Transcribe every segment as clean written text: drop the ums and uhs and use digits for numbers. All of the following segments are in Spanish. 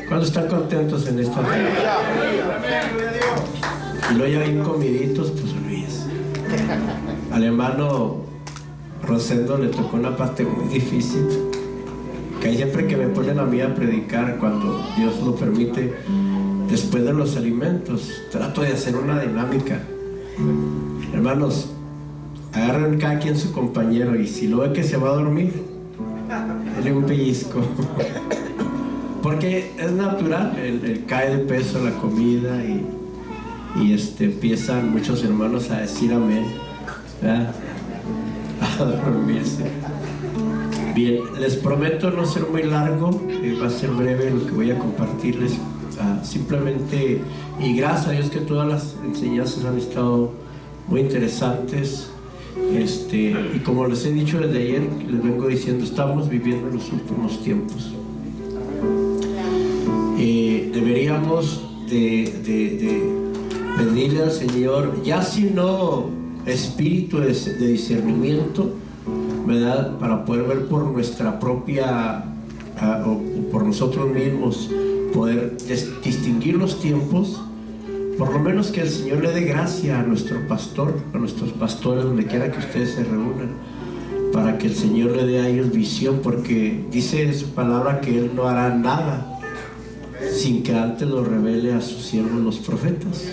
¿Cuántos están contentos en esta noche? Y luego ya bien comiditos, pues olvídese. Al hermano Rosendo le tocó una parte muy difícil, que hay siempre que me ponen a mí a predicar, cuando Dios lo permite, después de los alimentos, trato de hacer una dinámica. Hermanos, agarren cada quien su compañero, y si lo ve que se va a dormir, denle un pellizco. Porque es natural, el cae de peso la comida, y empiezan muchos hermanos a decir amén, ¿verdad? A dormirse. Bien, les prometo no ser muy largo, va a ser breve lo que voy a compartirles. Simplemente, y gracias a Dios que todas las enseñanzas han estado muy interesantes. Y como les he dicho desde ayer, les vengo diciendo, estamos viviendo en los últimos tiempos. Deberíamos de pedirle al Señor, ya si no espíritu de discernimiento, ¿verdad?, para poder ver por nuestra propia o por nosotros mismos, poder distinguir los tiempos. Por lo menos que el Señor le dé gracia a nuestro pastor, a nuestros pastores, donde quiera que ustedes se reúnan, para que el Señor le dé a ellos visión, porque dice en su palabra que Él no hará nada sin que antes lo revele a sus siervos los profetas.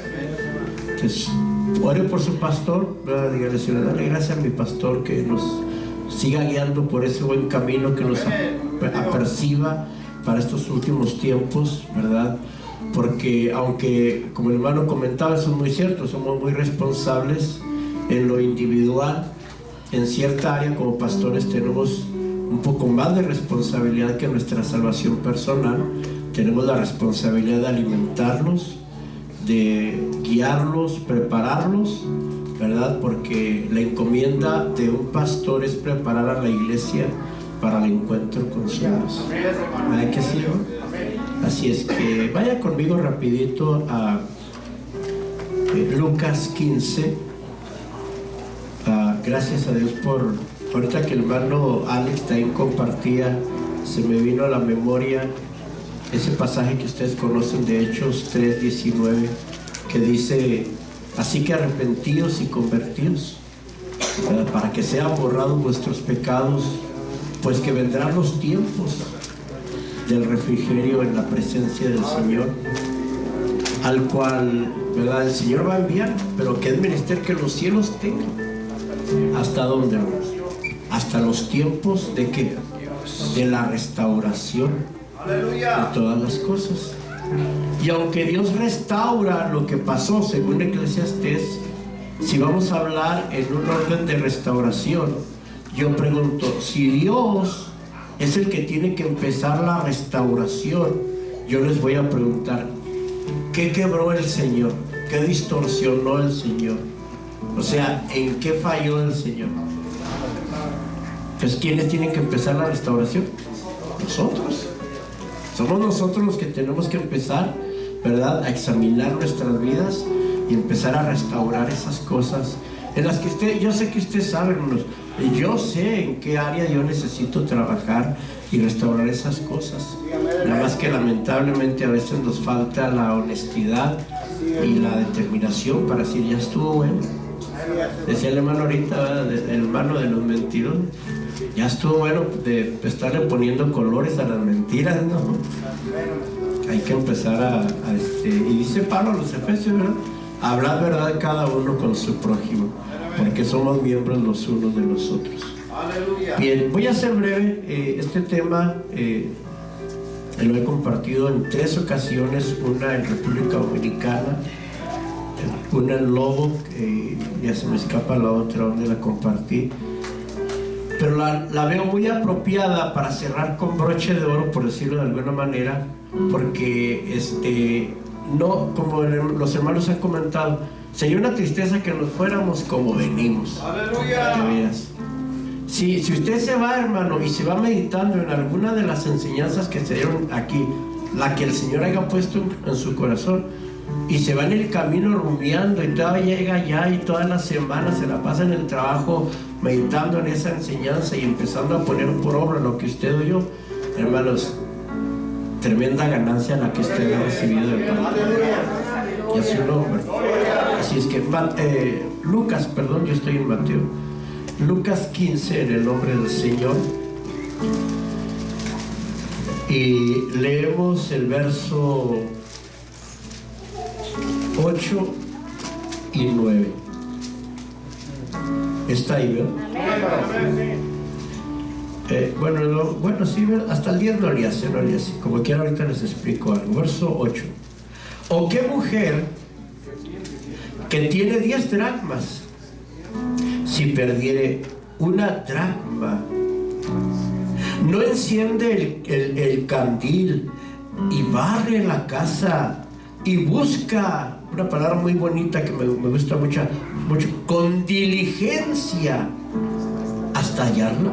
Entonces, ore por su pastor, ¿verdad? Dígale, Señor, dale gracias a mi pastor, que nos siga guiando por ese buen camino, que nos aperciba para estos últimos tiempos, ¿verdad? Porque aunque, como el hermano comentaba, eso es muy cierto, somos muy responsables en lo individual. En cierta área como pastores tenemos un poco más de responsabilidad que nuestra salvación personal. Tenemos la responsabilidad de alimentarlos, de guiarlos, prepararlos, ¿verdad? Porque la encomienda de un pastor es preparar a la iglesia para el encuentro con su Dios. ¿Verdad que sí, no? Así es que vaya conmigo rapidito a Lucas 15. Gracias a Dios por, ahorita que el hermano Alex también compartía, se me vino a la memoria ese pasaje que ustedes conocen de Hechos 3:19, que dice: así que arrepentidos y convertidos, para que sean borrados vuestros pecados, pues que vendrán los tiempos del refrigerio en la presencia del Señor, al cual, ¿verdad?, el Señor va a enviar, pero que es menester que los cielos tengan. ¿Hasta dónde vamos? Hasta los tiempos de ¿qué? De la restauración de todas las cosas. Y aunque Dios restaura lo que pasó, según Eclesiastés, si vamos a hablar en un orden de restauración, yo pregunto, si Dios es el que tiene que empezar la restauración, yo les voy a preguntar, ¿qué quebró el Señor? ¿Qué distorsionó el Señor? O sea, ¿en qué falló el Señor? Entonces, ¿quiénes tienen que empezar la restauración? Nosotros. Somos nosotros los que tenemos que empezar, ¿verdad?, a examinar nuestras vidas y empezar a restaurar esas cosas en las que yo sé que usted sabe, hermanos, yo sé en qué área yo necesito trabajar y restaurar esas cosas. Nada más que lamentablemente a veces nos falta la honestidad y la determinación para decir, ya estuvo bueno. Decía el hermano ahorita, ¿verdad?, el hermano de los mentirosos, ya estuvo bueno de estarle poniendo colores a las mentiras, ¿no? Hay que empezar y dice Pablo a los Efesios, ¿verdad?, hablar verdad cada uno con su prójimo, porque somos miembros los unos de los otros. Bien, voy a ser breve. Este tema lo he compartido en 3 ocasiones, una en República Dominicana, una en Lobo, ya se me escapa la otra donde la compartí, pero la veo muy apropiada para cerrar con broche de oro, por decirlo de alguna manera, porque no, como los hermanos han comentado, sería una tristeza que nos fuéramos como venimos. ¡Aleluya! De veras. Si usted se va, hermano, y se va meditando en alguna de las enseñanzas que se dieron aquí, la que el Señor haya puesto en su corazón, y se va en el camino rumiando, y todavía llega allá y todas las semanas se la pasa en el trabajo meditando en esa enseñanza y empezando a poner por obra lo que usted oyó, hermanos, tremenda ganancia la que usted ha recibido del Padre. Y a su nombre. Así es que Lucas, perdón, yo estoy en Mateo. Lucas 15, en el nombre del Señor. Y leemos el verso 8 y 9. Está ahí, ¿verdad? Bueno, sí, hasta el 10 no le hace. Como quiera, ahorita les explico algo. Verso 8. ¿O qué mujer que tiene 10 dracmas, si perdiere una dracma, no enciende el candil y barre la casa y busca, una palabra muy bonita que me gusta mucho, con diligencia hasta hallarla?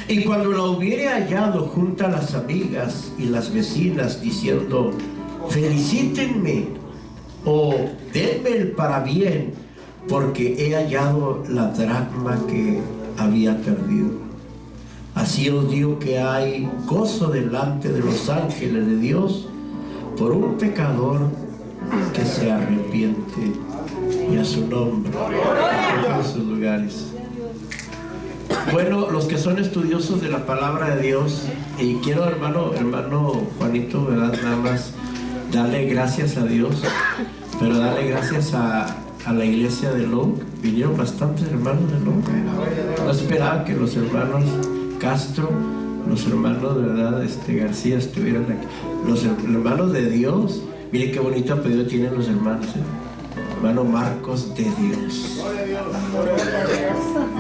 Y cuando la hubiere hallado, junta a las amigas y las vecinas diciendo: felicítenme o denme el parabién, porque he hallado la dracma que había perdido. Así os digo que hay gozo delante de los ángeles de Dios por un pecador que se arrepiente. Y a su nombre, en sus lugares. Bueno, los que son estudiosos de la palabra de Dios, y quiero, hermano Juanito, ¿verdad? Nada más darle gracias a Dios, pero darle gracias a la iglesia de Long. Vinieron bastantes hermanos de Long. No esperaba que los hermanos Castro, los hermanos, ¿verdad? García estuvieran aquí. Los hermanos de Dios. Miren qué bonito apellido tienen los hermanos, Hermano Marcos de Dios.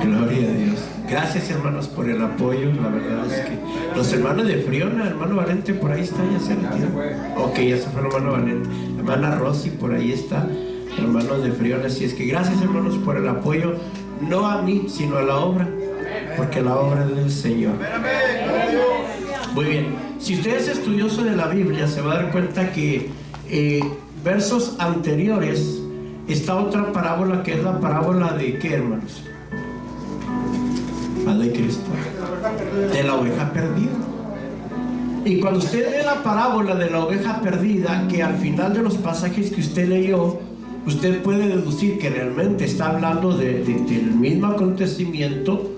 Gloria a Dios. Gracias, hermanos, por el apoyo. La verdad es que los hermanos de Friona, hermano Valente, por ahí está, ya se retiraron. Ok, ya se fue el hermano Valente. Hermana Rosy, por ahí está. Hermanos de Friona. Así es que gracias, hermanos, por el apoyo. No a mí, sino a la obra. Porque la obra es del Señor. Muy bien. Si usted es estudioso de la Biblia, se va a dar cuenta que versos anteriores está otra parábola, que es la parábola de ¿qué, hermanos? La de Cristo, de la oveja perdida. Y cuando usted lee la parábola de la oveja perdida, que al final de los pasajes que usted leyó, usted puede deducir que realmente está hablando del mismo acontecimiento.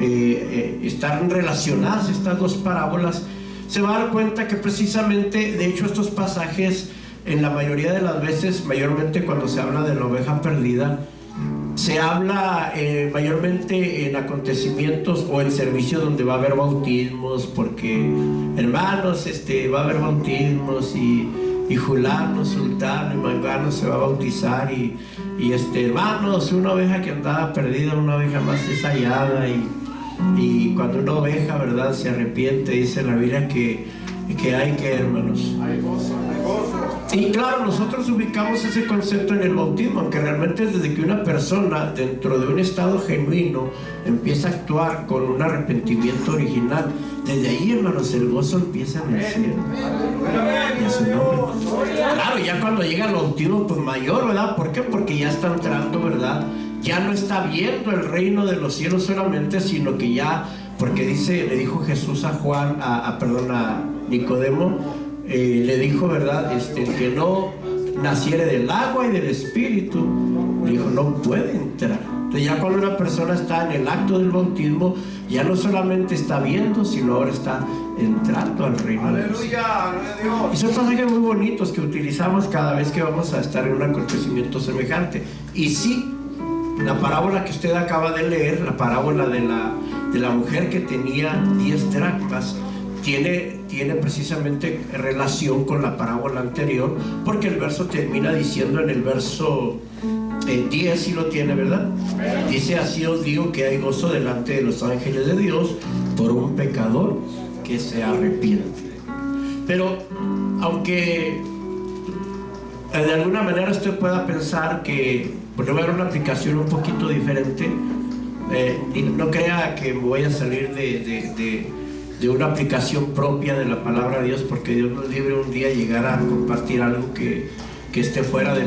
Están relacionadas estas dos parábolas. Se va a dar cuenta que precisamente, de hecho, estos pasajes, en la mayoría de las veces, mayormente cuando se habla de la oveja perdida, se habla mayormente en acontecimientos o en servicios donde va a haber bautismos, porque hermanos, va a haber bautismos y fulano, sultano y mangano se va a bautizar y hermanos, una oveja que andaba perdida, una oveja más es hallada, y cuando una oveja, ¿verdad?, se arrepiente, dice la Biblia que hay que, hermanos, y claro, nosotros ubicamos ese concepto en el bautismo, aunque realmente es desde que una persona dentro de un estado genuino empieza a actuar con un arrepentimiento original. Desde ahí, hermanos, el gozo empieza en el cielo. Y a su nombre. Claro, ya cuando llega el bautismo, pues mayor, ¿verdad? ¿Por qué? Porque ya está entrando, ¿verdad? Ya no está viendo el reino de los cielos solamente, sino que ya, porque le dijo Jesús a Juan, a Nicodemo, le dijo, ¿verdad? Que no naciere del agua y del espíritu, le dijo, no puede entrar. Entonces ya cuando una persona está en el acto del bautismo, ya no solamente está viendo, sino ahora está entrando al reino de Dios. Y son pasajes muy bonitos que utilizamos cada vez que vamos a estar en un acontecimiento semejante. Y sí, la parábola que usted acaba de leer, la parábola de la mujer que tenía 10 dracmas, tiene precisamente relación con la parábola anterior, porque el verso termina diciendo en el verso 10, si lo tiene, ¿verdad? Dice: así os digo que hay gozo delante de los ángeles de Dios por un pecador que se arrepiente. Pero aunque de alguna manera usted pueda pensar que porque va a haber una aplicación un poquito diferente, y no crea que me voy a salir de una aplicación propia de la palabra de Dios, porque Dios nos libre un día llegar a compartir algo que esté fuera de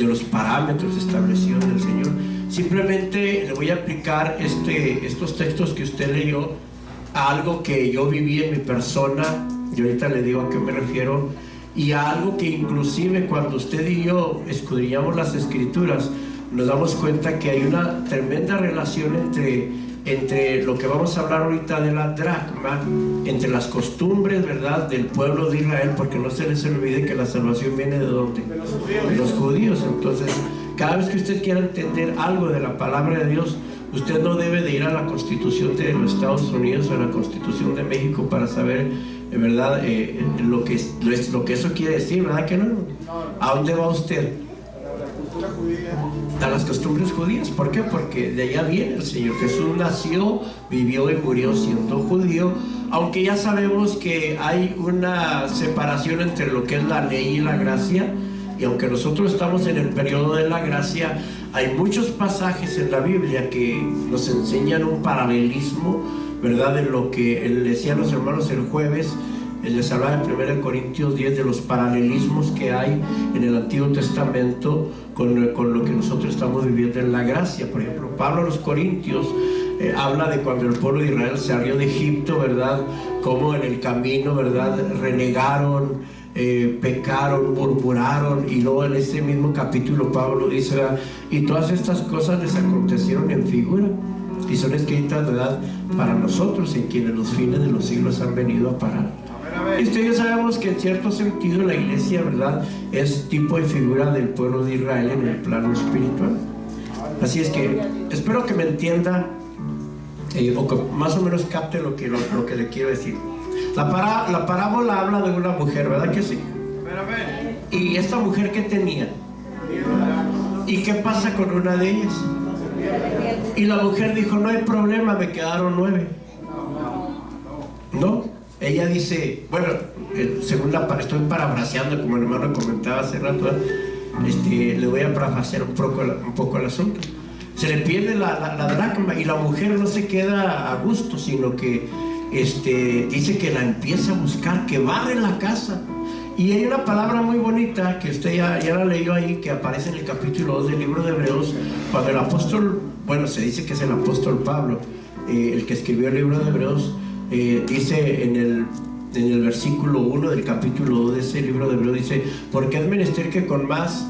los parámetros establecidos del Señor. Simplemente le voy a aplicar estos textos que usted leyó a algo que yo viví en mi persona, y ahorita le digo a qué me refiero, y a algo que inclusive cuando usted y yo escudriñamos las Escrituras, nos damos cuenta que hay una tremenda relación entre lo que vamos a hablar ahorita de la dracma, entre las costumbres, ¿verdad?, del pueblo de Israel, porque no se les olvide que la salvación viene ¿de dónde? De los judíos. Entonces, cada vez que usted quiera entender algo de la palabra de Dios, usted no debe de ir a la Constitución de los Estados Unidos o a la Constitución de México para saber, ¿verdad?, lo que eso quiere decir, ¿verdad que no? ¿A dónde va usted? A las costumbres judías. ¿Por qué? Porque de allá viene el Señor Jesús. Nació, vivió y murió siendo judío, aunque ya sabemos que hay una separación entre lo que es la ley y la gracia, y aunque nosotros estamos en el periodo de la gracia, hay muchos pasajes en la Biblia que nos enseñan un paralelismo, ¿verdad?, de lo que decían los hermanos el jueves. Les hablaba en 1 Corintios 10 de los paralelismos que hay en el Antiguo Testamento con lo que nosotros estamos viviendo en la gracia. Por ejemplo, Pablo a los Corintios habla de cuando el pueblo de Israel salió de Egipto, ¿verdad?, como en el camino, ¿verdad?, renegaron, pecaron, murmuraron, y luego en ese mismo capítulo Pablo dice, ¿verdad?, y todas estas cosas les acontecieron en figura y son escritas, ¿verdad?, para nosotros, en quienes los fines de los siglos han venido a parar. Y ustedes sabemos que en cierto sentido la iglesia, ¿verdad?, es tipo y figura del pueblo de Israel en el plano espiritual. Así es que espero que me entienda, o que más o menos capte lo que le quiero decir. La parábola habla de una mujer, ¿verdad que sí? Y esta mujer, ¿qué tenía? ¿Y qué pasa con una de ellas? Y la mujer dijo, no hay problema, me quedaron 9. ¿No? Ella dice, bueno, según estoy parafraseando, como el hermano comentaba hace rato, le voy a parafrasear un poco el asunto. Se le pierde la dracma y la mujer no se queda a gusto, sino que dice que la empieza a buscar, que barre la casa. Y hay una palabra muy bonita que usted ya la leyó ahí, que aparece en el capítulo 2 del libro de Hebreos, cuando el apóstol, bueno, se dice que es el apóstol Pablo, el que escribió el libro de Hebreos, dice en el versículo 1 del capítulo 2 de ese libro de Hebreos, dice, porque es menester que con más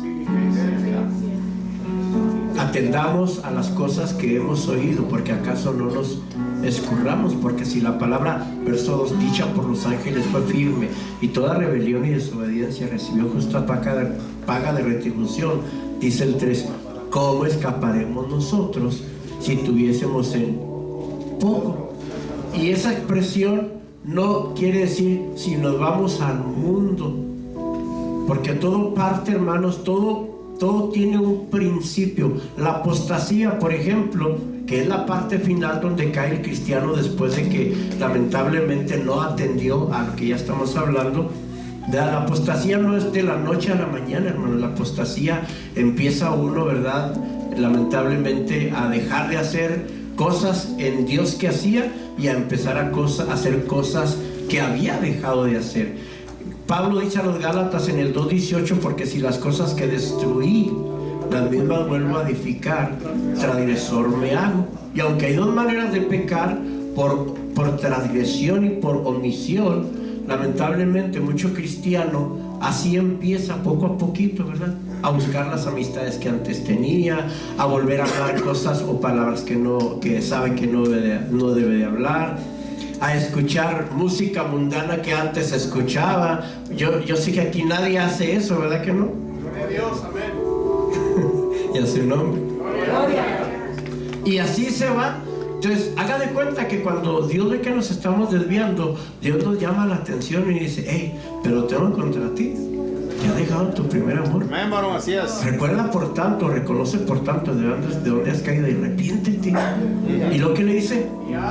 atendamos a las cosas que hemos oído, porque acaso no nos escurramos, porque si la palabra, verso 2, dicha por los ángeles fue firme, y toda rebelión y desobediencia recibió justa paga de retribución, dice el 3, ¿cómo escaparemos nosotros si tuviésemos en poco? Y esa expresión no quiere decir si nos vamos al mundo, porque todo parte, hermanos, todo tiene un principio. La apostasía, por ejemplo, que es la parte final donde cae el cristiano después de que lamentablemente no atendió a lo que ya estamos hablando. La apostasía no es de la noche a la mañana, hermano. La apostasía empieza uno, ¿verdad?, lamentablemente a dejar de hacer cosas en Dios que hacía y a empezar a hacer cosas que había dejado de hacer. Pablo dice a los Gálatas en el 2:18, porque si las cosas que destruí las mismas vuelvo a edificar, transgresor me hago. Y aunque hay dos maneras de pecar, por transgresión y por omisión, lamentablemente mucho cristiano así empieza poco a poquito, ¿verdad?, a buscar las amistades que antes tenía, a volver a hablar cosas o palabras que sabe que no debe de hablar, a escuchar música mundana que antes escuchaba. Yo sé que aquí nadie hace eso, ¿verdad que no? Gloria a Dios, amén. Y a su nombre. Gloria. Y así se va. Entonces, haga de cuenta que cuando Dios ve que nos estamos desviando, Dios nos llama la atención y dice, hey, pero tengo contra ti, te has dejado tu primer amor. Amén, varón, así es. Recuerda por tanto, reconoce por tanto de dónde has caído y arrepiéntete. Y lo que le dice,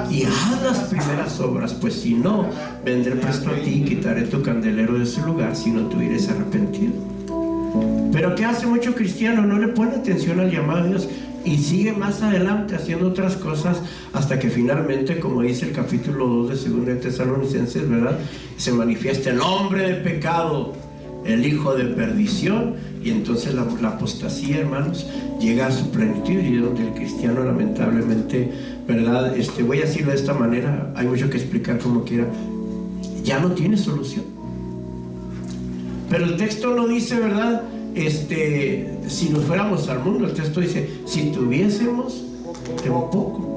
y haz las primeras obras, pues si no, vendré presto a ti y quitaré tu candelero de su lugar si no te hubieras arrepentido. Pero ¿qué hace mucho cristiano? No le pone atención al llamado de Dios y sigue más adelante haciendo otras cosas hasta que finalmente, como dice el capítulo 2 de 2 de Tesalonicenses, ¿verdad?, se manifiesta el hombre de pecado, el hijo de perdición, y entonces la apostasía, hermanos, llega a su plenitud, y donde el cristiano lamentablemente, ¿verdad? Voy a decirlo de esta manera, hay mucho que explicar como quiera, ya no tiene solución. Pero el texto no dice, ¿verdad? Si nos fuéramos al mundo, el texto dice, si tuviésemos en poco.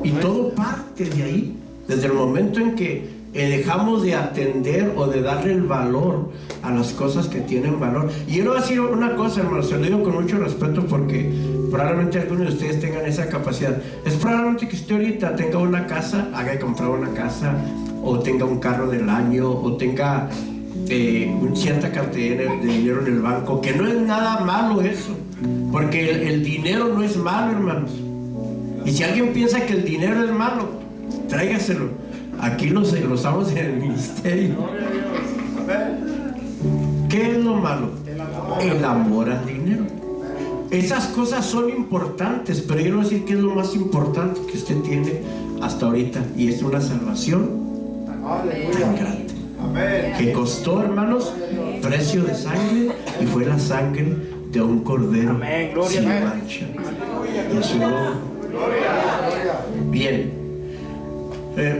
Y todo parte de ahí, desde el momento en que dejamos de atender o de darle el valor a las cosas que tienen valor. Y yo le voy a decir una cosa, hermano, se lo digo con mucho respeto, porque probablemente algunos de ustedes tengan esa capacidad. Es probablemente que usted ahorita tenga una casa, haga de comprar una casa, o tenga un carro del año, o tenga cierta cantidad de dinero en el banco, que no es nada malo eso, porque el dinero no es malo, hermanos. Y si alguien piensa que el dinero es malo, tráigaselo. Aquí lo usamos en el ministerio. ¿Qué es lo malo? El amor al dinero. Esas cosas son importantes, pero yo no voy a decir qué es lo más importante que usted tiene hasta ahorita, y es una salvación tan grande, que costó, hermanos, precio de sangre, y fue la sangre de un cordero sin mancha. Y eso no. Bien.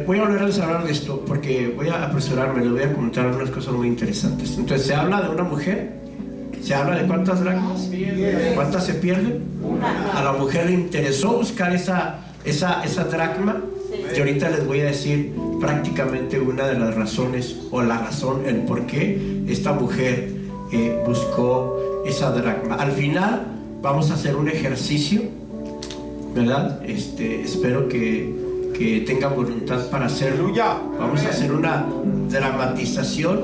Voy a volver a hablar de esto porque voy a apresurarme, les voy a comentar algunas cosas muy interesantes. Entonces, se habla de una mujer, se habla de cuántas dracmas, cuántas se pierden. A la mujer le interesó buscar esa dracma, y ahorita les voy a decir prácticamente una de las razones, o la razón, el por qué esta mujer buscó esa dracma. Al final vamos a hacer un ejercicio, ¿verdad? Espero que tengan voluntad para hacerlo. Vamos a hacer una dramatización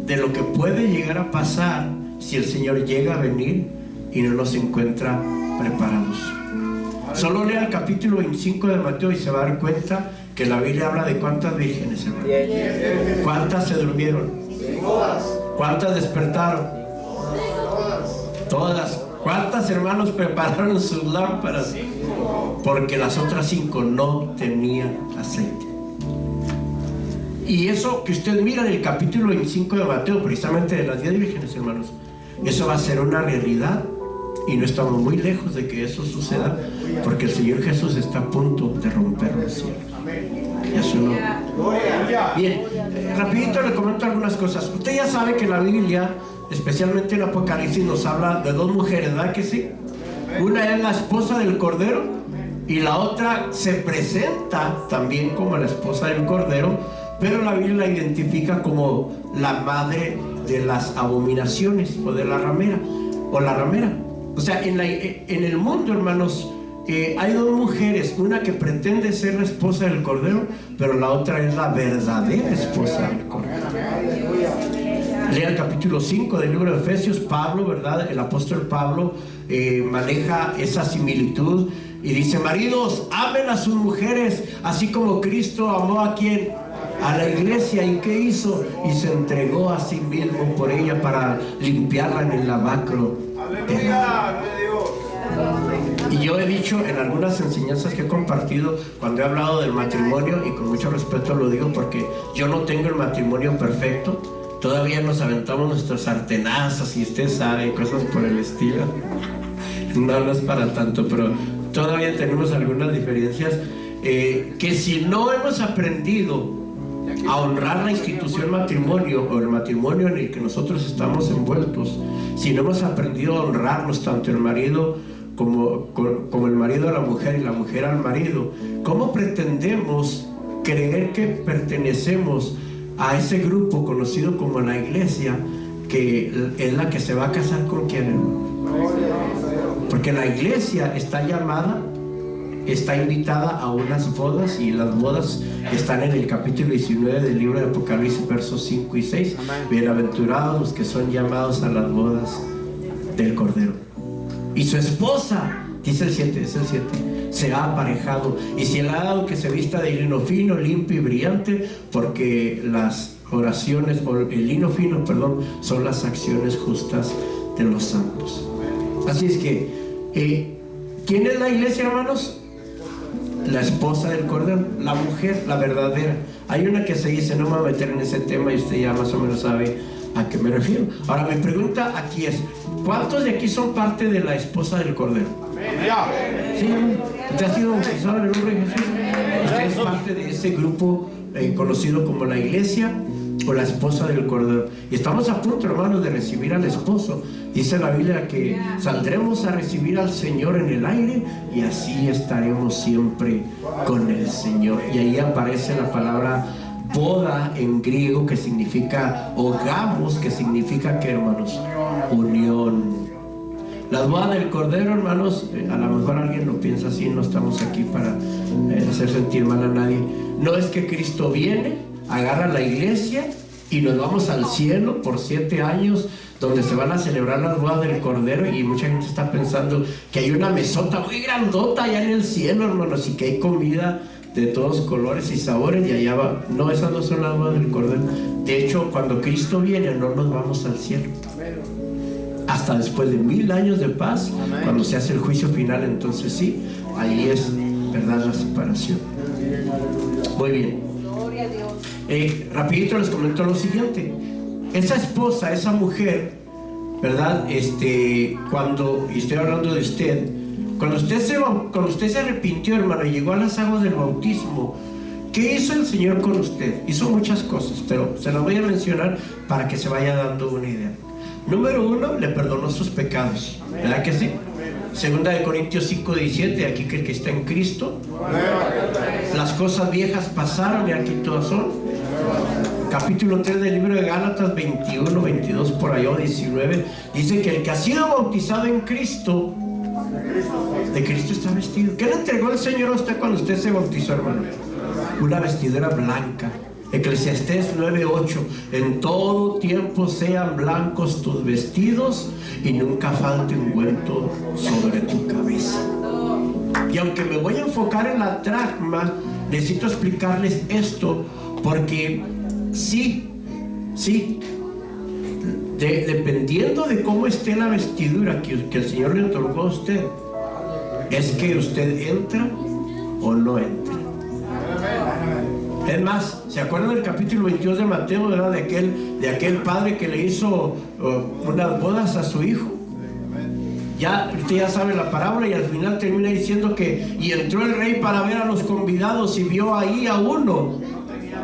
de lo que puede llegar a pasar si el Señor llega a venir y no nos encuentra preparados. Solo lea el capítulo 25 de Mateo y se va a dar cuenta que la Biblia habla de cuántas vírgenes, hermano. ¿Cuántas se durmieron? ¿Cuántas despertaron? Todas. ¿Cuántas, hermanos, prepararon sus lámparas? Porque las otras 5 no tenían aceite. Y eso que usted mira en el capítulo 25 de Mateo, precisamente de las 10 vírgenes, hermanos, eso va a ser una realidad, y no estamos muy lejos de que eso suceda, porque el Señor Jesús está a punto de romper los cielos. Y eso no. Bien, rapidito le comento algunas cosas. Usted ya sabe que la Biblia, especialmente en Apocalipsis, nos habla de 2 mujeres, ¿verdad que sí? Una es la esposa del Cordero, y la otra se presenta también como la esposa del Cordero, pero la Biblia la identifica como la madre de las abominaciones, o de la ramera, o la ramera. O sea, en el mundo, hermanos, hay 2 mujeres, una que pretende ser la esposa del Cordero, pero la otra es la verdadera esposa del Cordero. Lea el capítulo 5 del libro de Efesios. Pablo, ¿verdad? El apóstol Pablo maneja esa similitud y dice: maridos, amen a sus mujeres, así como Cristo amó a ¿quién? A la iglesia. ¿Y qué hizo? Y se entregó a sí mismo por ella para limpiarla en el lavacro. Y yo he dicho en algunas enseñanzas que he compartido, cuando he hablado del matrimonio, y con mucho respeto lo digo porque yo no tengo el matrimonio perfecto, todavía nos aventamos nuestros sartenazos y usted sabe, cosas por el estilo. No es para tanto, pero todavía tenemos algunas diferencias, que si no hemos aprendido a honrar la institución matrimonio, o el matrimonio en el que nosotros estamos envueltos, si no hemos aprendido a honrarnos, tanto el marido como el marido a la mujer y la mujer al marido, ¿cómo pretendemos creer que pertenecemos a ese grupo conocido como la iglesia, que es la que se va a casar con quién, hermano? Porque la iglesia está llamada, está invitada a unas bodas, y las bodas están en el capítulo 19 del libro de Apocalipsis, versos 5 y 6. Bienaventurados los que son llamados a las bodas del Cordero. Y su esposa, dice el 7, es el 7, se ha aparejado, y se le ha dado que se vista de lino fino, limpio y brillante, porque las oraciones, o el lino fino, perdón, son las acciones justas de los santos. Así es que, ¿quién es la iglesia, hermanos? La esposa del Cordero, la mujer, la verdadera. Hay una que se dice, no me voy a meter en ese tema, y usted ya más o menos sabe a qué me refiero. Ahora, mi pregunta aquí es: ¿cuántos de aquí son parte de la esposa del Cordero? ¿Sí? ¿Usted ha sido bautizado en el nombre de Jesús? parte de ese grupo conocido como la iglesia o la esposa del Cordero. Y estamos a punto, hermanos, de recibir al esposo. Dice la Biblia que saldremos a recibir al Señor en el aire y así estaremos siempre con el Señor. Y ahí aparece la palabra boda en griego, que significa, o gamos, que significa, ¿qué, hermanos? Unión. La boda del Cordero, hermanos, a lo mejor alguien lo piensa así, no estamos aquí para hacer sentir mal a nadie. No es que Cristo viene, agarra la iglesia y nos vamos al cielo por 7 años, donde se van a celebrar las bodas del Cordero, y mucha gente está pensando que hay una mesota muy grandota allá en el cielo, hermanos, y que hay comida de todos colores y sabores, y allá va. No, esas no son las bodas del Cordero. De hecho, cuando Cristo viene, no nos vamos al cielo. Hasta después de 1000 años de paz, cuando se hace el juicio final, entonces sí, ahí es, ¿verdad?, la separación. Muy bien. Rapidito les comento lo siguiente. Esa esposa, esa mujer, ¿verdad? Cuando, y estoy hablando de usted, cuando usted se arrepintió, hermano, y llegó a las aguas del bautismo, ¿qué hizo el Señor con usted? Hizo muchas cosas, pero se las voy a mencionar para que se vaya dando una idea. Número 1, le perdonó sus pecados, ¿verdad que sí? Segunda de Corintios 5:17, aquí que el que está en Cristo, las cosas viejas pasaron y aquí todas son. Capítulo 3 del libro de Gálatas 21, 22 por allá, 19, dice que el que ha sido bautizado en Cristo, de Cristo está vestido. ¿Qué le entregó el Señor a usted cuando usted se bautizó, hermano? Una vestidura blanca. Eclesiastés 9:8, en todo tiempo sean blancos tus vestidos y nunca falte ungüento sobre tu cabeza. Y aunque me voy a enfocar en la dracma, necesito explicarles esto, porque sí, dependiendo de cómo esté la vestidura que el Señor le otorgó a usted, es que usted entra o no entra. Es más, ¿se acuerdan del capítulo 22 de Mateo, verdad? De aquel padre que le hizo unas bodas a su hijo. Usted ya sabe la parábola, y al final termina diciendo que y entró el rey para ver a los convidados y vio ahí a uno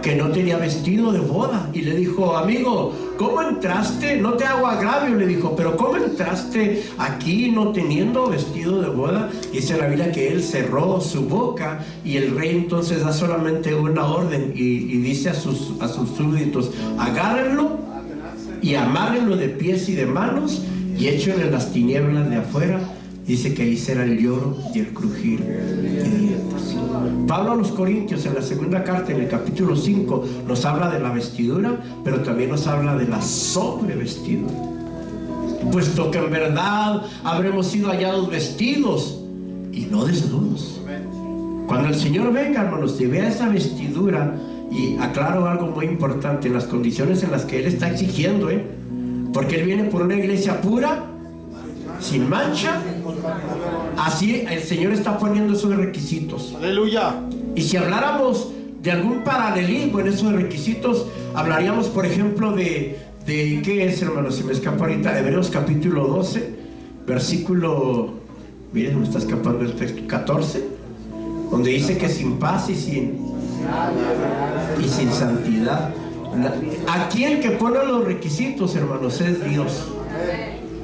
que no tenía vestido de boda, y le dijo: amigo, ¿cómo entraste? No te hago agravio, le dijo, pero ¿cómo entraste aquí no teniendo vestido de boda? Dice la Biblia que él cerró su boca, y el rey entonces da solamente una orden y dice a sus súbditos: agárrenlo y amárrenlo de pies y de manos y échenle en las tinieblas de afuera. Dice que ahí será el lloro y el crujir de dientes. Pablo a los Corintios, en la segunda carta, en el capítulo 5, nos habla de la vestidura, pero también nos habla de la sobrevestidura. Puesto que en verdad habremos sido hallados vestidos y no desnudos. Cuando el Señor venga, hermanos, y vea esa vestidura, y aclaro algo muy importante, en las condiciones en las que Él está exigiendo, porque Él viene por una iglesia pura, sin mancha. Así el Señor está poniendo esos requisitos. Aleluya. Y si habláramos de algún paralelismo en esos requisitos, hablaríamos, por ejemplo, de ¿qué es, hermano? Se me escapa ahorita. Hebreos capítulo 12, versículo, miren, me está escapando el texto, 14, donde dice que sin paz y sin santidad. Aquí el que pone los requisitos, hermanos, es Dios.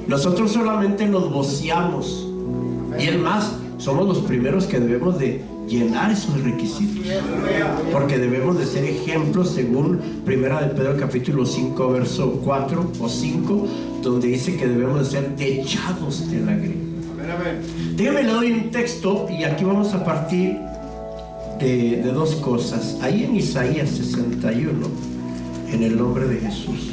Nosotros solamente nos voceamos, y es más, somos los primeros que debemos de llenar esos requisitos, porque debemos de ser ejemplos, según Primera de Pedro capítulo 5 verso 4 o 5, donde dice que debemos de ser echados de lágrimas. Déjame le doy un texto, y aquí vamos a partir de dos cosas. Ahí en Isaías 61, en el nombre de Jesús.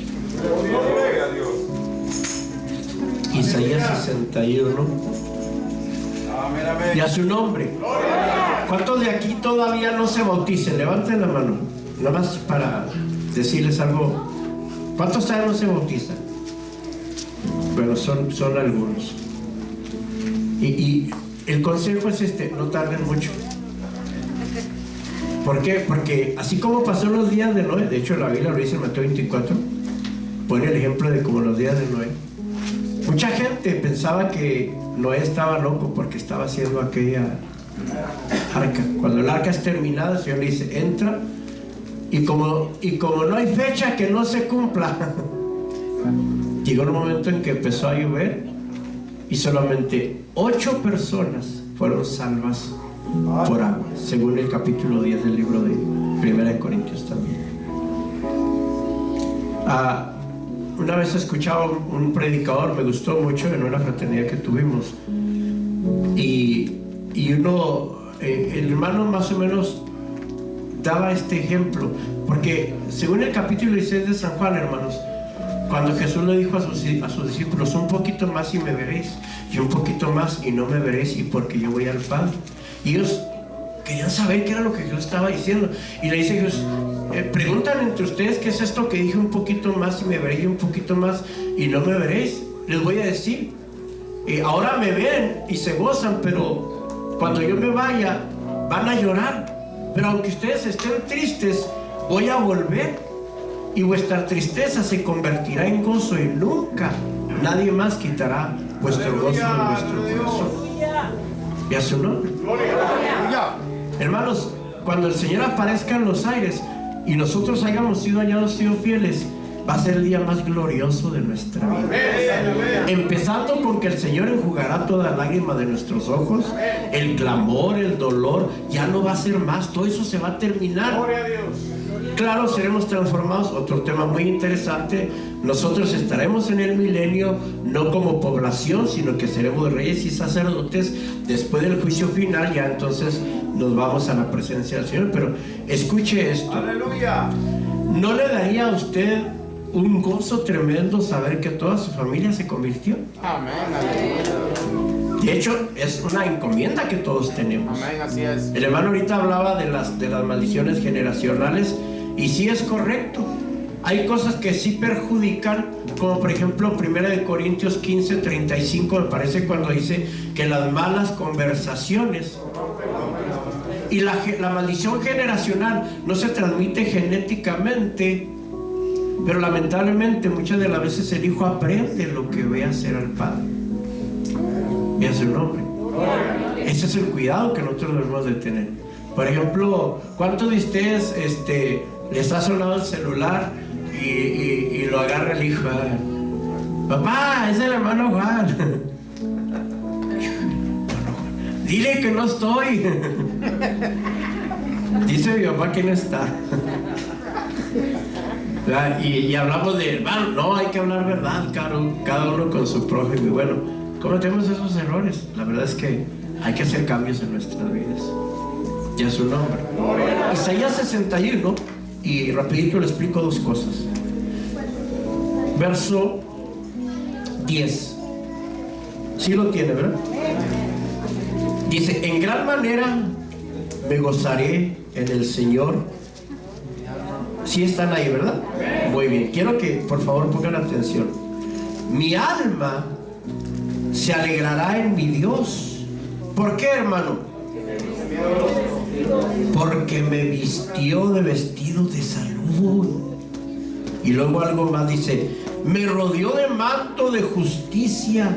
Isaías 61. Y a su nombre. ¿Cuántos de aquí todavía no se bauticen? Levanten la mano, nada más para decirles algo. ¿Cuántos todavía no se bautizan? Bueno, son algunos. Y el consejo es no tarden mucho. ¿Por qué? Porque así como pasó los días de Noé, de hecho la Biblia lo dice en Mateo 24, pone el ejemplo de como los días de Noé. Mucha gente pensaba que Noé estaba loco porque estaba haciendo aquella arca. Cuando el arca es terminada, el Señor le dice, entra. Y como no hay fecha que no se cumpla, llegó el momento en que empezó a llover y solamente 8 personas fueron salvas por agua, según el capítulo 10 del libro de 1 Corintios también. Una vez escuchaba un predicador, me gustó mucho, en una fraternidad que tuvimos, y el hermano más o menos daba este ejemplo, porque según el capítulo 16 de San Juan, hermanos, cuando Jesús le dijo a sus discípulos, un poquito más y me veréis, y un poquito más y no me veréis, y porque yo voy al Padre. Y ellos querían saber qué era lo que Jesús estaba diciendo, y le dice Jesús, preguntan entre ustedes qué es esto que dije, un poquito más y me veréis, y un poquito más y no me veréis. Les voy a decir, ahora me ven y se gozan, pero cuando yo me vaya van a llorar. Pero aunque ustedes estén tristes, voy a volver y vuestra tristeza se convertirá en gozo, y nunca nadie más quitará vuestro gozo de vuestro corazón. Y a su nombre. Hermanos, cuando el Señor aparezca en los aires y nosotros hayamos sido hallados fieles, va a ser el día más glorioso de nuestra vida. Empezando con que el Señor enjugará toda lágrima de nuestros ojos. El clamor, el dolor, ya no va a ser más. Todo eso se va a terminar. Claro, seremos transformados. Otro tema muy interesante: nosotros estaremos en el milenio, no como población, sino que seremos reyes y sacerdotes. Después del juicio final, ya entonces nos vamos a la presencia del Señor. Pero escuche esto. ¡Aleluya! ¿No le daría a usted un gozo tremendo saber que toda su familia se convirtió? Amén. De hecho, es una encomienda que todos tenemos. Amén, así es. El hermano ahorita hablaba de las maldiciones generacionales, y sí es correcto. Hay cosas que sí perjudican, como por ejemplo 1 Corintios 15:35, me parece, cuando dice que las malas conversaciones y la maldición generacional no se transmite genéticamente, pero lamentablemente muchas de las veces el hijo aprende lo que ve hacer al padre. Y a su nombre. Ese es el cuidado que nosotros debemos de tener. Por ejemplo, ¿cuántos de ustedes les ha sonado el celular y lo agarra el hijo? Papá, es el hermano Juan. Dile que no estoy. Dice mi papá que no está. Y hablamos de hermano. No, hay que hablar verdad, cada uno con su prójimo. Y bueno, cometemos esos errores. La verdad es que hay que hacer cambios en nuestras vidas. Y a su nombre. Isaías 61, y rapidito le explico 2 cosas. Verso 10. Sí lo tiene, ¿verdad? Dice: en gran manera me gozaré en el Señor. Sí están ahí, ¿verdad? Muy bien. Quiero que por favor pongan atención. Mi alma se alegrará en mi Dios. ¿Por qué, hermano? Porque me vistió de vestido de salud. Y luego algo más dice: me rodeó de manto de justicia,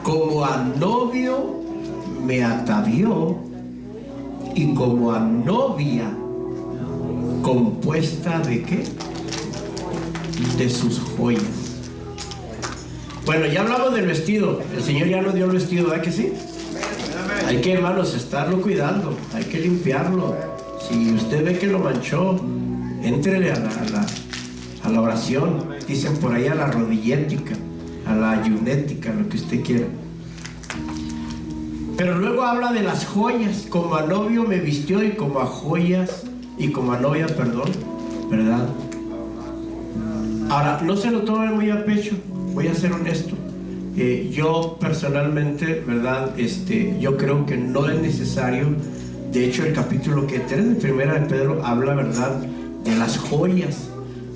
como a novio me atavió, y como a novia compuesta de ¿qué? De sus joyas. Bueno, ya hablamos del vestido. El Señor ya nos dio el vestido, ¿verdad que sí? Hay que, hermanos, estarlo cuidando, hay que limpiarlo. Si usted ve que lo manchó, éntrele a la oración. Dicen por ahí, a la rodillética, a la ayunética, lo que usted quiera. Pero luego habla de las joyas. Como a novio me vistió, y como a joyas, y como a novia, perdón, ¿verdad? Ahora, no se lo tomen muy a pecho, voy a ser honesto. Yo personalmente, ¿verdad? Yo creo que no es necesario. De hecho, el capítulo 3 de 1 de Pedro habla, ¿verdad?, de las joyas.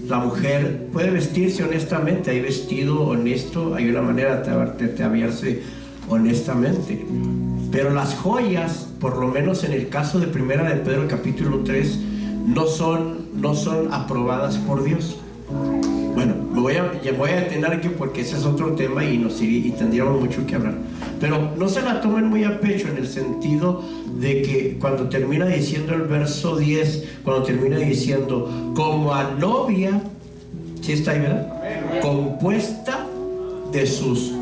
La mujer puede vestirse honestamente, hay vestido honesto, hay una manera de ataviarse honestamente. Pero las joyas, por lo menos en el caso de 1 de Pedro capítulo 3, no son aprobadas por Dios. Bueno, me voy a detener aquí porque ese es otro tema y tendríamos mucho que hablar. Pero no se la tomen muy a pecho en el sentido de que cuando termina diciendo el verso 10, cuando termina diciendo, como a novia, ¿sí está ahí, verdad? Compuesta de sus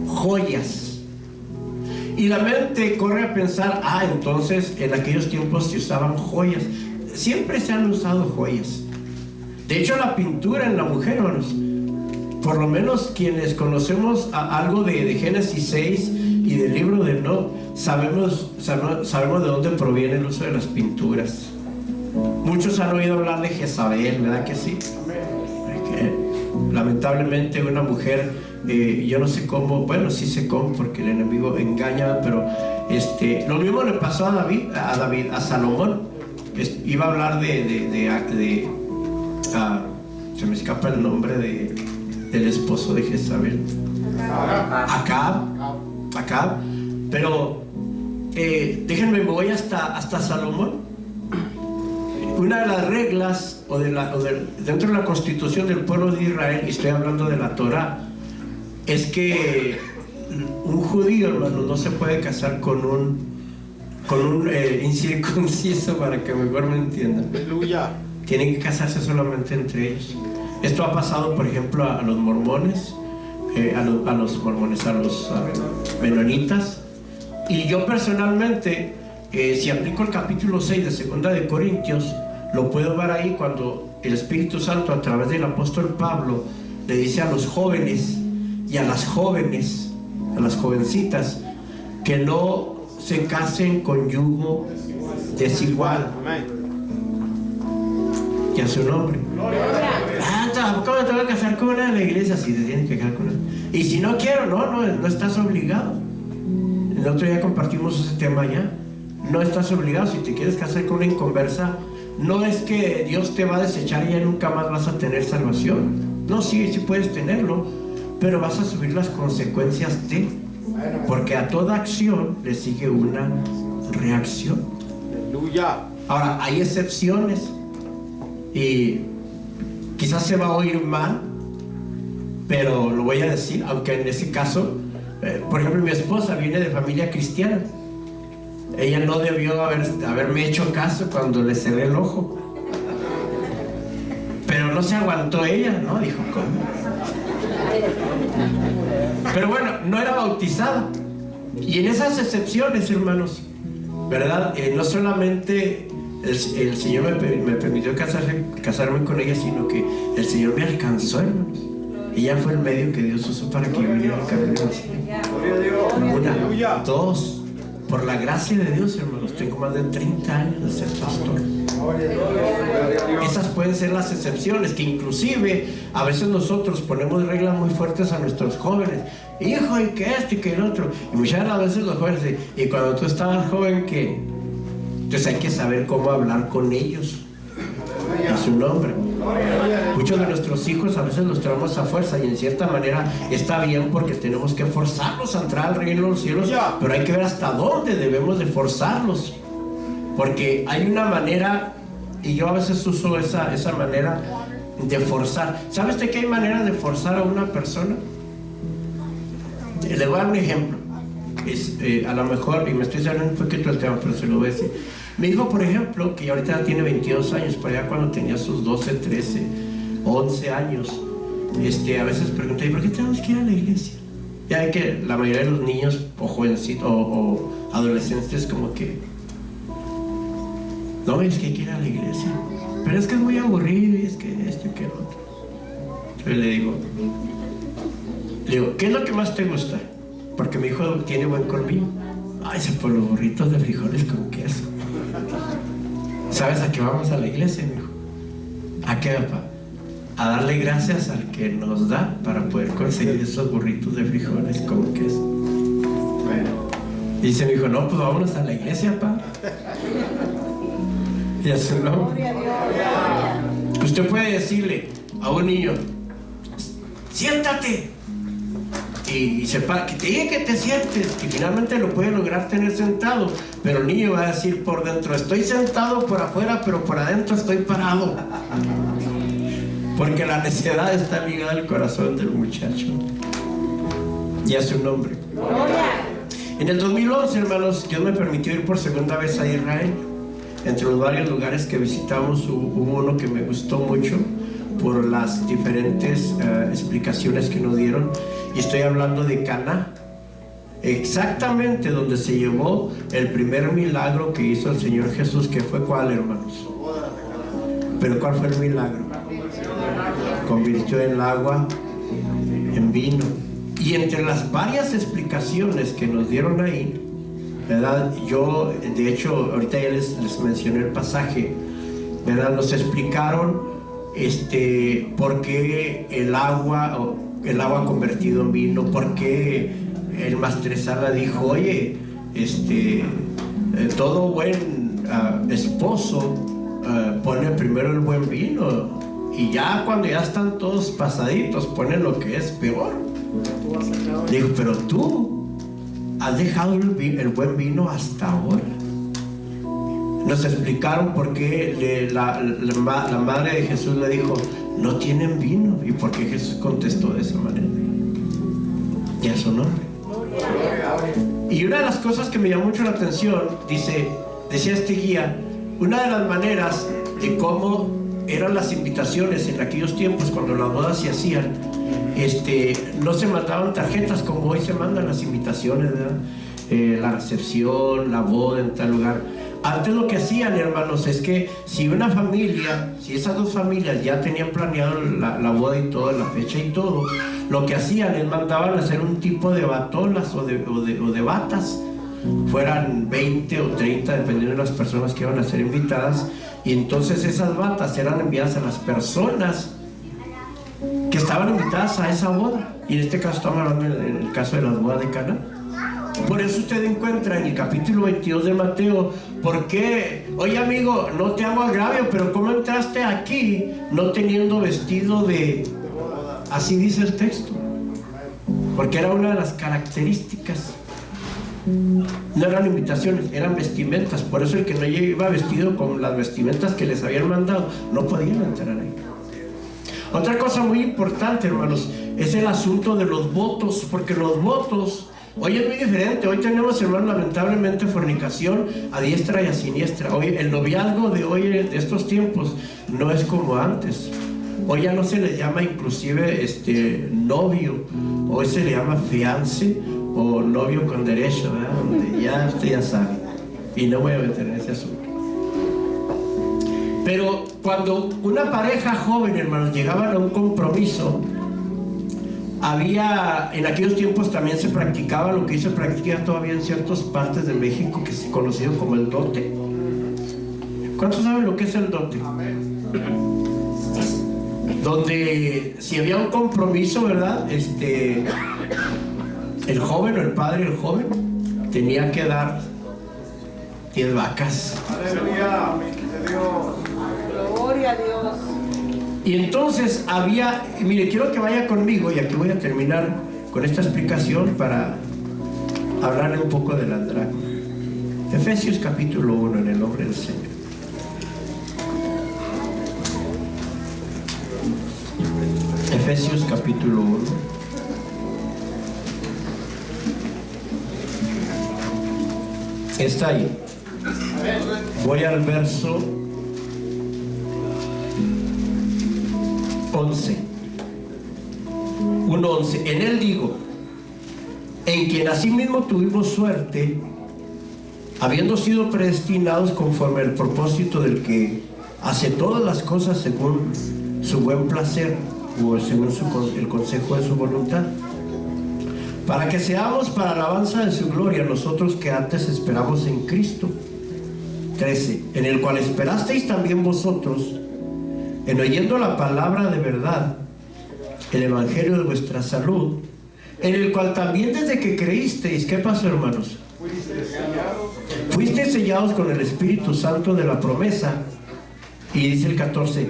joyas. Y la mente corre a pensar, entonces en aquellos tiempos se usaban joyas. Siempre se han usado joyas. De hecho, la pintura en la mujer, hermanos, por lo menos quienes conocemos algo de Génesis 6 y del libro de Enoc, sabemos de dónde proviene el uso de las pinturas. Muchos han oído hablar de Jezabel, ¿verdad que sí? Porque, lamentablemente una mujer, yo no sé cómo, bueno, sí sé cómo, porque el enemigo engaña, pero lo mismo le pasó a Salomón. Iba a hablar se me escapa el nombre del esposo de Jezabel, Acab, pero déjenme, me voy hasta Salomón. Una de las reglas dentro de la constitución del pueblo de Israel, y estoy hablando de la Torá, es que un judío, hermano, no se puede casar con un incircunciso, para que mejor me entiendan. Aleluya. Tienen que casarse solamente entre ellos. Esto ha pasado, por ejemplo, a los mormones, a los menonitas. Y yo personalmente, si aplico el capítulo 6 de 2 de Corintios, lo puedo ver ahí cuando el Espíritu Santo, a través del apóstol Pablo, le dice a los jóvenes y a las jóvenes, a las jovencitas, que no se casen con yugo desigual. Y a su nombre. ¿Cómo te voy a casar con una de la iglesia? Si te tienes que casar con una. Y si no quiero, no estás obligado. El otro día compartimos ese tema ya. No estás obligado. Si te quieres casar con una inconversa, no es que Dios te va a desechar y ya nunca más vas a tener salvación. No, sí puedes tenerlo, pero vas a subir las consecuencias porque a toda acción le sigue una reacción. Aleluya. Ahora, hay excepciones. Y quizás se va a oír mal, pero lo voy a decir, aunque en ese caso, por ejemplo, mi esposa viene de familia cristiana. Ella no debió haberme hecho caso cuando le cerré el ojo, pero no se aguantó ella, ¿no? Dijo, ¿cómo? Pero bueno, no era bautizada. Y en esas excepciones, hermanos, ¿verdad? No solamente el Señor me permitió casarme con ella, sino que el Señor me alcanzó, hermanos. Ella fue el medio que Dios usó para que yo viniera al camino del Señor. Una, dos, por la gracia de Dios, hermanos, tengo más de 30 años de ser pastor. Esas pueden ser las excepciones, que inclusive a veces nosotros ponemos reglas muy fuertes a nuestros jóvenes. Hijo, y que y que el otro. Y muchas veces los jóvenes dicen, y cuando tú estabas joven, ¿qué? Entonces hay que saber cómo hablar con ellos en su nombre. Muchos de nuestros hijos a veces los traemos a fuerza, y en cierta manera está bien, porque tenemos que forzarlos a entrar al reino de los cielos, pero hay que ver hasta dónde debemos de forzarlos, porque hay una manera, y yo a veces uso esa manera de forzar. ¿Sabes de qué hay maneras de forzar a una persona? Le voy a dar un ejemplo. A lo mejor, y me estoy saliendo un poquito del tema, pero se lo voy a decir. Mi hijo, por ejemplo, que ahorita tiene 22 años, para allá cuando tenía sus 12, 13, 11 años, a veces pregunta, ¿y por qué tenemos que ir a la iglesia? Ya ve que la mayoría de los niños, o jovencitos, o adolescentes, como que, no, es que hay que ir a la iglesia, pero es que es muy aburrido, y es que esto y que lo otro. Entonces le digo, ¿qué es lo que más te gusta? Porque mi hijo tiene buen colmillo. Ay, por los burritos de frijoles con queso. ¿Sabes a qué vamos a la iglesia, mi hijo? ¿A qué, papá? A darle gracias al que nos da para poder conseguir esos burritos de frijoles con queso. Bueno, dice mi hijo, no, pues vámonos a la iglesia, papá. Y a su nombre. Usted puede decirle a un niño, siéntate. Y que te diga que te sientes, y finalmente lo puede lograr tener sentado, pero el niño va a decir por dentro, estoy sentado por afuera, pero por adentro estoy parado. porque la necedad está ligada al corazón del muchacho y a su nombre. En el 2011, hermanos, Dios me permitió ir por segunda vez a Israel. Entre los varios lugares que visitamos hubo uno que me gustó mucho por las diferentes explicaciones que nos dieron, y estoy hablando de Caná, exactamente donde se llevó el primer milagro que hizo el Señor Jesús, que fue ¿cuál, hermanos? Pero ¿cuál fue el milagro? Convirtió el agua en vino. Y entre las varias explicaciones que nos dieron ahí, ¿verdad? Yo, de hecho, ahorita ya les mencioné el pasaje, ¿verdad? Nos explicaron por qué el agua convertido en vino, por qué el Maestresala dijo, oye, todo buen esposo pone primero el buen vino, y ya cuando ya están todos pasaditos pone lo que es peor. Dijo, pero tú has dejado el buen vino hasta ahora. Nos explicaron por qué la madre de Jesús le dijo, no tienen vino, y por qué Jesús contestó de esa manera, y a su nombre. Y una de las cosas que me llamó mucho la atención, decía este guía, una de las maneras de cómo eran las invitaciones en aquellos tiempos cuando las bodas se hacían, no se mandaban tarjetas como hoy se mandan las invitaciones, ¿verdad? La recepción, la boda en tal lugar. Antes lo que hacían, hermanos, es que si una familia, si esas dos familias ya tenían planeado la boda y todo, la fecha y todo, lo que hacían es mandaban a hacer un tipo de batolas o de batas, fueran 20 o 30 dependiendo de las personas que iban a ser invitadas, y entonces esas batas eran enviadas a las personas que estaban invitadas a esa boda. Y en este caso estamos hablando en el caso de las bodas de Caná. Por eso usted encuentra en el capítulo 22 de Mateo, ¿por qué? Oye, amigo, no te hago agravio, pero ¿cómo entraste aquí no teniendo vestido de...? Así dice el texto, porque era una de las características. No eran invitaciones, eran vestimentas. Por eso el que no iba vestido con las vestimentas que les habían mandado no podían entrar ahí. Otra cosa muy importante, hermanos, es el asunto de los votos, porque los votos hoy es muy diferente. Hoy tenemos, hermanos, lamentablemente fornicación a diestra y a siniestra. Hoy el noviazgo de hoy, de estos tiempos, no es como antes. Hoy ya no se le llama inclusive novio, hoy se le llama fiance o novio con derecho, ¿verdad? Donde ya usted ya sabe, y no voy a meter en ese asunto. Pero cuando una pareja joven, hermanos, llegaban a un compromiso, en aquellos tiempos también se practicaba lo que se practica todavía en ciertas partes de México, que es conocido como el dote. ¿Cuántos saben lo que es el dote? Donde si había un compromiso, ¿verdad? El joven o el padre del joven tenía que dar 10 vacas. Aleluya, gloria a Dios. Y entonces mire, quiero que vaya conmigo, y aquí voy a terminar con esta explicación para hablarle un poco de las dracmas. Efesios capítulo 1, en el nombre del Señor. Efesios capítulo 1. Está ahí. Voy al verso 11. 1:11. En él digo, en quien asimismo tuvimos suerte, habiendo sido predestinados conforme al propósito del que hace todas las cosas según su buen placer, o según el consejo de su voluntad, para que seamos para alabanza de su gloria, nosotros que antes esperamos en Cristo. 13. En el cual esperasteis también vosotros, en oyendo la palabra de verdad, el evangelio de vuestra salud, en el cual también desde que creísteis, ¿qué pasó, hermanos? Fuisteis sellados con el Espíritu Santo de la promesa. Y dice el 14,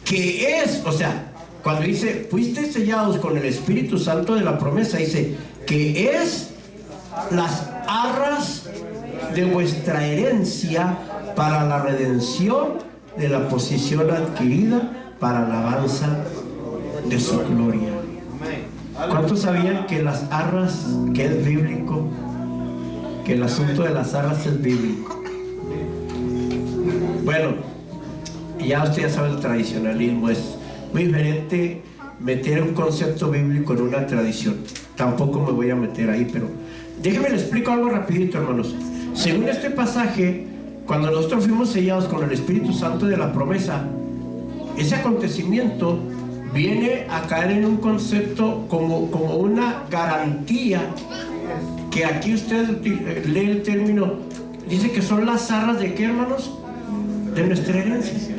que es, o sea, cuando dice fuisteis sellados con el Espíritu Santo de la promesa, dice que es las arras de vuestra herencia para la redención de la posición adquirida para alabanza de su gloria. ¿Cuántos sabían que las arras, que es bíblico, que el asunto de las arras es bíblico? Bueno, ya usted ya sabe, el tradicionalismo es muy diferente meter un concepto bíblico en una tradición. Tampoco me voy a meter ahí, pero déjenme le explico algo rapidito, hermanos. Según este pasaje, cuando nosotros fuimos sellados con el Espíritu Santo de la promesa, ese acontecimiento viene a caer en un concepto como una garantía, que aquí usted lee el término, dice que son las arras de ¿qué, hermanos? De nuestra herencia.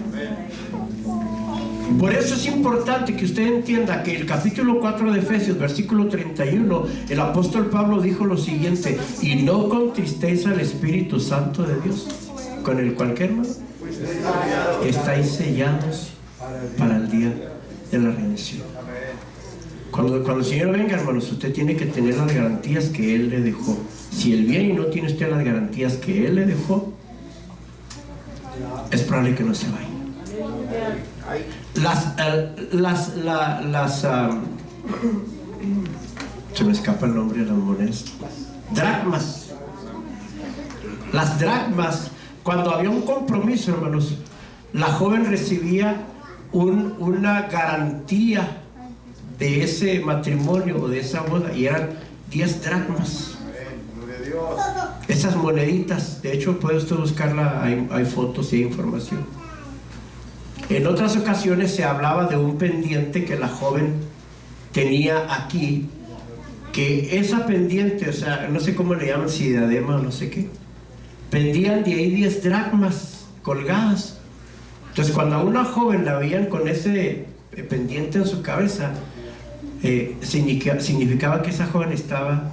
Por eso es importante que usted entienda que el capítulo 4 de Efesios, versículo 31, el apóstol Pablo dijo lo siguiente: y no contristéis al Espíritu Santo de Dios, con el cual, ¿qué, hermano? Estáis sellados para el día de la redención. Cuando el Señor venga, hermanos, usted tiene que tener las garantías que Él le dejó. Si Él viene y no tiene usted las garantías que Él le dejó, es probable que no se vaya. Se me escapa el nombre de las monedas. Dracmas. Las dracmas, cuando había un compromiso, hermanos, la joven recibía una garantía de ese matrimonio o de esa boda, y eran 10 dracmas. Esas moneditas, de hecho puede usted buscarla, hay fotos y hay información. En otras ocasiones se hablaba de un pendiente que la joven tenía aquí, que esa pendiente, o sea, no sé cómo le llaman, si diadema o no sé qué, pendían de ahí 10 dracmas colgadas. Entonces, cuando a una joven la veían con ese pendiente en su cabeza, significaba que esa joven estaba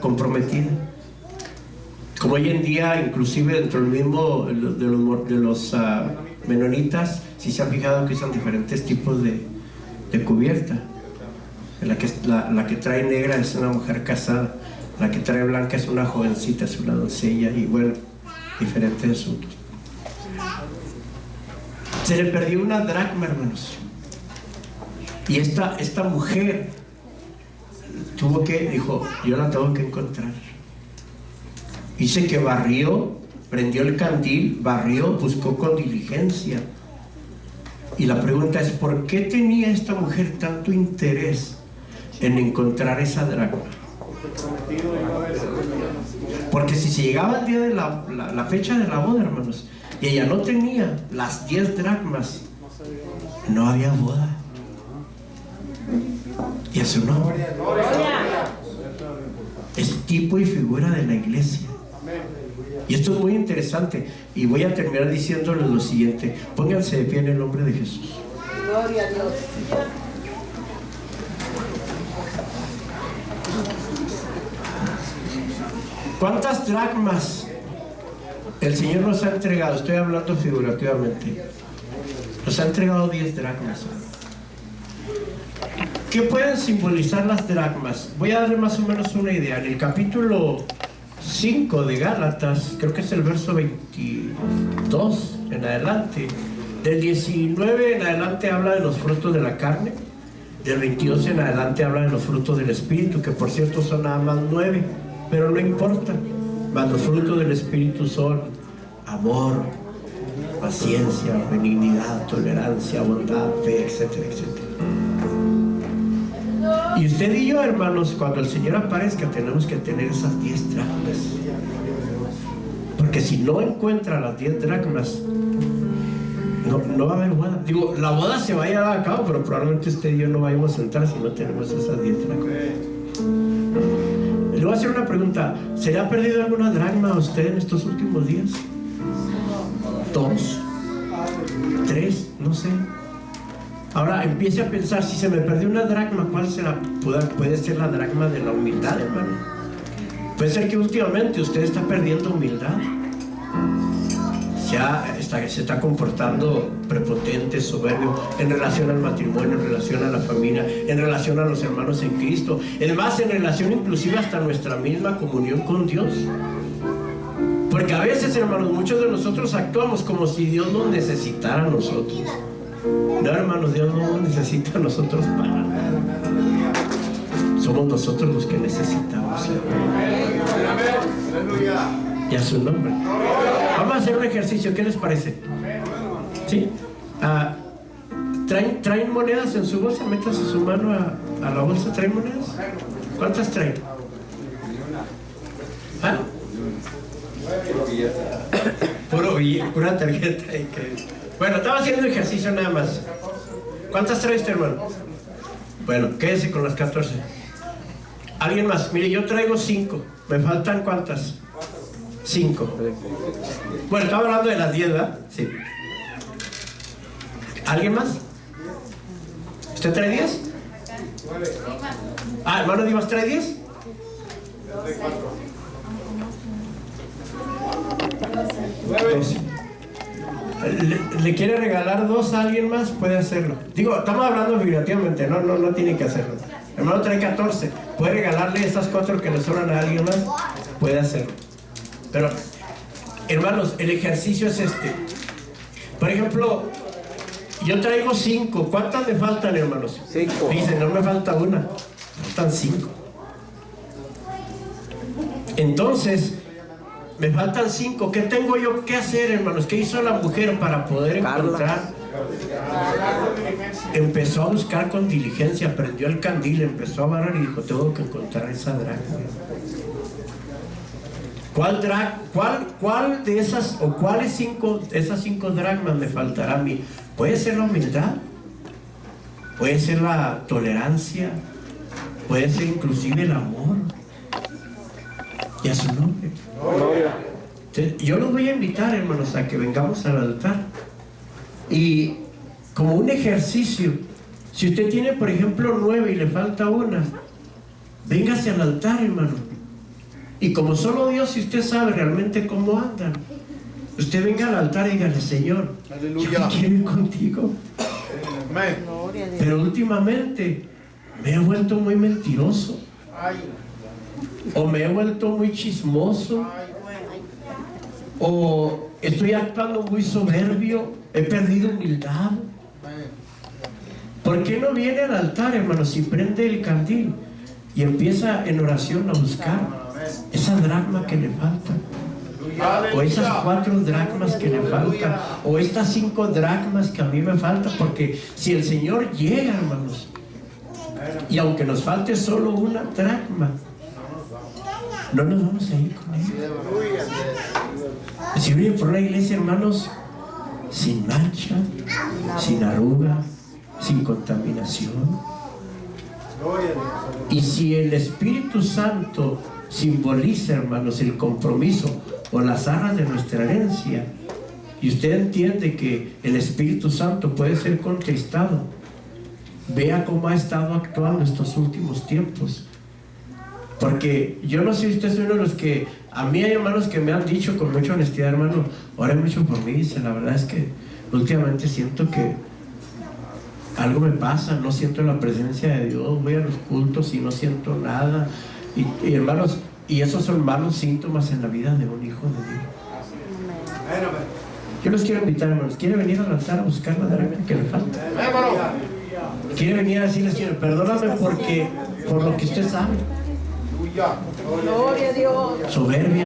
comprometida. Como hoy en día, inclusive dentro del mismo de los menonitas, si se han fijado que usan diferentes tipos de cubierta. La que trae negra es una mujer casada, la que trae blanca es una jovencita, es una doncella, y bueno, diferentes asuntos. Se le perdió una dracma, hermanos, y esta mujer dijo: yo la tengo que encontrar. Dice que barrió, prendió el candil, barrió, buscó con diligencia. Y la pregunta es: ¿por qué tenía esta mujer tanto interés en encontrar esa dracma? Porque si se llegaba el día de la fecha de la boda, hermanos, y ella no tenía las 10 dracmas, no había boda. Y eso no es tipo y figura de la iglesia. Y esto es muy interesante, y voy a terminar diciéndoles lo siguiente. Pónganse de pie en el nombre de Jesús. Gloria a Dios. ¿Cuántas dracmas el Señor nos ha entregado? Estoy hablando figurativamente. Nos ha entregado 10 dracmas. ¿Qué pueden simbolizar las dracmas? Voy a darle más o menos una idea. En el capítulo 5 de Gálatas, creo que es el verso 22 en adelante, del 19 en adelante habla de los frutos de la carne, del 22 en adelante habla de los frutos del Espíritu, que por cierto son nada más 9, pero no importa. Mas los frutos del Espíritu son amor, paciencia, benignidad, tolerancia, bondad, fe, etcétera, etcétera. Y usted y yo, hermanos, cuando el Señor aparezca, tenemos que tener esas 10 dracmas. Porque si no encuentra las 10 dracmas, no va a haber boda. Digo, la boda se va a llevar a cabo, pero probablemente usted y yo no vayamos a entrar si no tenemos esas 10 dracmas. Le voy a hacer una pregunta: ¿se le ha perdido alguna dracma a usted en estos últimos días? 2, 3, no sé. Ahora empiece a pensar: si se me perdió una dracma, ¿cuál será? Puede ser la dracma de la humildad, hermano. Puede ser que últimamente usted está perdiendo humildad. Se está comportando prepotente, soberbio en relación al matrimonio, en relación a la familia, en relación a los hermanos en Cristo. Es más, en relación inclusive hasta nuestra misma comunión con Dios. Porque a veces, hermanos, muchos de nosotros actuamos como si Dios nos necesitara a nosotros. No, hermanos, Dios no nos necesita a nosotros para nada. Somos nosotros los que necesitamos. Y a su nombre. Vamos a hacer un ejercicio, ¿qué les parece? ¿Sí? ¿Traen monedas en su bolsa? Métanse su mano a la bolsa. ¿Traen monedas? ¿Cuántas traen? ¿Ah? Pura tarjeta. Bueno, estaba haciendo ejercicio nada más. ¿Cuántas traes, hermano? Bueno, quédese con las 14. ¿Alguien más? Mire, yo traigo 5. ¿Me faltan cuántas? 5. Bueno, estaba hablando de las 10, ¿verdad? Sí. ¿Alguien más? ¿Usted trae 10? Hermano Dimas, ¿trae 10? ¿Le quiere regalar 2 a alguien más? Puede hacerlo. Digo, estamos hablando figurativamente, no tiene que hacerlo. Hermano trae 14, puede regalarle esas 4 que le sobran a alguien más, puede hacerlo. Pero, hermanos, el ejercicio es este. Por ejemplo, yo traigo 5. ¿Cuántas me faltan, hermanos? 5. Dicen, no me falta una, faltan 5. Entonces, me faltan 5. ¿Qué tengo yo que hacer, hermanos? ¿Qué hizo la mujer para poder encontrar? Empezó a buscar con diligencia, prendió el candil, empezó a barrer y dijo, tengo que encontrar esa dracma. ¿Cuál de esas, o cuáles 5 de esas 5 dracmas me faltará a mí? Puede ser la humildad, puede ser la tolerancia, puede ser inclusive el amor. Y a su nombre. Yo los voy a invitar, hermanos, a que vengamos al altar. Y como un ejercicio, si usted tiene, por ejemplo, 9 y le falta una, véngase al altar, hermano. Y como solo Dios y usted sabe realmente cómo andan, usted venga al altar y dígale, Señor, yo quiero ir contigo. Pero últimamente me he vuelto muy mentiroso, o me he vuelto muy chismoso, o estoy actuando muy soberbio, he perdido humildad. ¿Por qué no viene al altar, hermanos, y prende el candil y empieza en oración a buscar esa dracma que le falta, o esas 4 dracmas que le faltan, o estas 5 dracmas que a mí me faltan? Porque si el Señor llega, hermanos, y aunque nos falte solo una dracma, no nos vamos a ir con Él. Si vienen por la iglesia, hermanos, sin mancha, sin arruga, sin contaminación. Y si el Espíritu Santo simboliza, hermanos, el compromiso o las arras de nuestra herencia, y usted entiende que el Espíritu Santo puede ser contristado, vea cómo ha estado actuando estos últimos tiempos. Porque yo no sé si usted es uno de los que, a mí hay hermanos que me han dicho con mucha honestidad, hermano, oren mucho por mí. Dice, la verdad es que últimamente siento que algo me pasa, no siento la presencia de Dios, voy a los cultos y no siento nada. Y hermanos, y esos son malos síntomas en la vida de un hijo de Dios. Yo los quiero invitar, hermanos. ¿Quiere venir al altar a buscar la dracma que le falta? ¿Quiere venir a decirle, Señor, perdóname por lo que usted sabe? Gloria a Dios. Soberbia.